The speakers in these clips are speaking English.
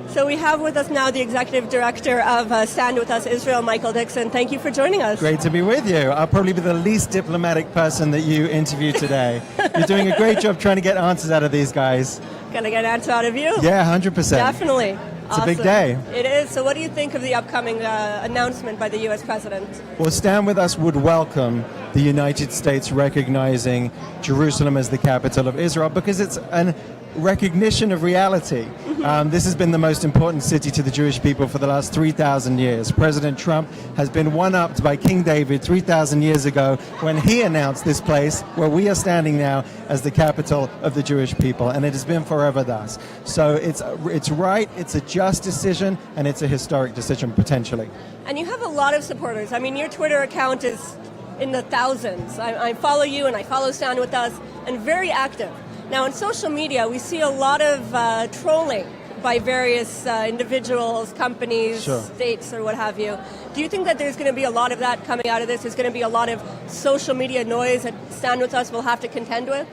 So we have with us now the Executive Director of Stand With Us Israel, Michael Dickson. Thank you for joining us. Great to be with you. I'll probably be the least diplomatic person that you interview today. You're doing a great job trying to get answers out of these guys. Gonna get an answer out of you? Yeah, 100%. Definitely. It's a big day. It is. So what do you think of the upcoming announcement by the U.S. President? Well, Stand With Us would welcome the United States recognizing Jerusalem as the capital of Israel because it's a recognition of reality. This has been the most important city to the Jewish people for the last 3,000 years. President Trump has been one-upped by King David 3,000 years ago when he announced this place where we are standing now as the capital of the Jewish people, and it has been forever thus. So it's right, it's a just decision, and it's a historic decision potentially. And you have a lot of supporters. I mean, your Twitter account is in the thousands. I follow you and I follow Stand With Us, and very active. Now, on social media, we see a lot of trolling by various individuals, companies, Sure. states, or what have you. Do you think that there's going to be a lot of that coming out of this? There's going to be a lot of social media noise that Stand With Us will have to contend with?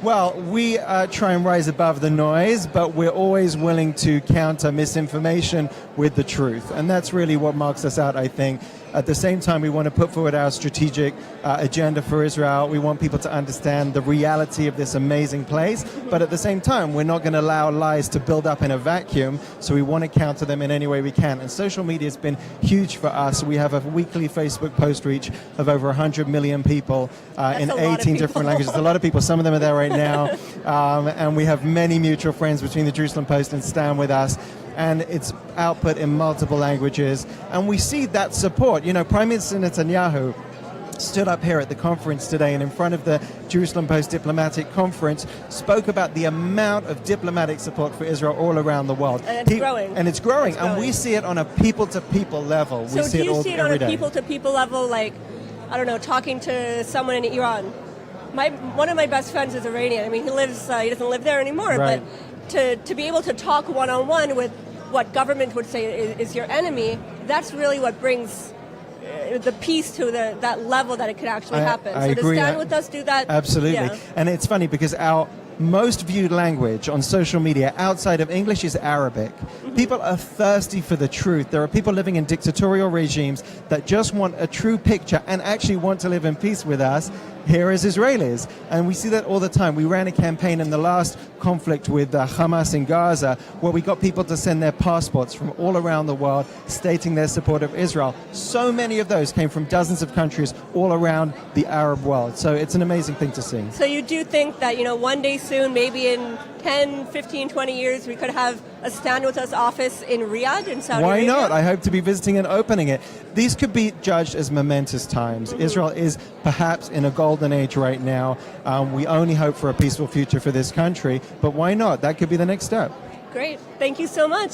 Well, we try and rise above the noise, but we're always willing to counter misinformation with the truth. And that's really what marks us out, I think. At the same time, we want to put forward our strategic agenda for Israel. We want people to understand the reality of this amazing place. But at the same time, we're not going to allow lies to build up in a vacuum. So we want to counter them in any way we can. And social media has been huge for us. We have a weekly Facebook post reach of over 100 million people in 18 different languages. A lot of people. Some of them are there right now. And we have many mutual friends between the Jerusalem Post and Stand With Us. And it's output in multiple languages. And we see that support. You know, Prime Minister Netanyahu stood up here at the conference today and in front of the Jerusalem Post Diplomatic Conference spoke about the amount of diplomatic support for Israel all around the world. And it's growing. And it's growing. And we see it on a people-to-people level. So we see do you it all, see it on a day. people-to-people level, like, I don't know, talking to someone in Iran? One of my best friends is Iranian. I mean, he doesn't live there anymore, right. But to be able to talk one-on-one with what government would say is your enemy, that's really what brings the peace to that level that it could actually happen. I so agree. to Stand With Us do that? Absolutely. Yeah. And it's funny because our most viewed language on social media outside of English is Arabic. People are thirsty for the truth. There are people living in dictatorial regimes that just want a true picture and actually want to live in peace with us here as Israelis. And we see that all the time. We ran a campaign in the last conflict with Hamas in Gaza where we got people to send their passports from all around the world stating their support of Israel. So many of those came from dozens of countries all around the Arab world. So it's an amazing thing to see. So you do think that, one day soon, maybe in 10, 15, 20 years, we could have a Stand With Us office in Riyadh, in Saudi Arabia? Why not? I hope to be visiting and opening it. These could be judged as momentous times. Israel is perhaps in a golden age right now. We only hope for a peaceful future for this country, but why not? That could be the next step. Great. Thank you so much.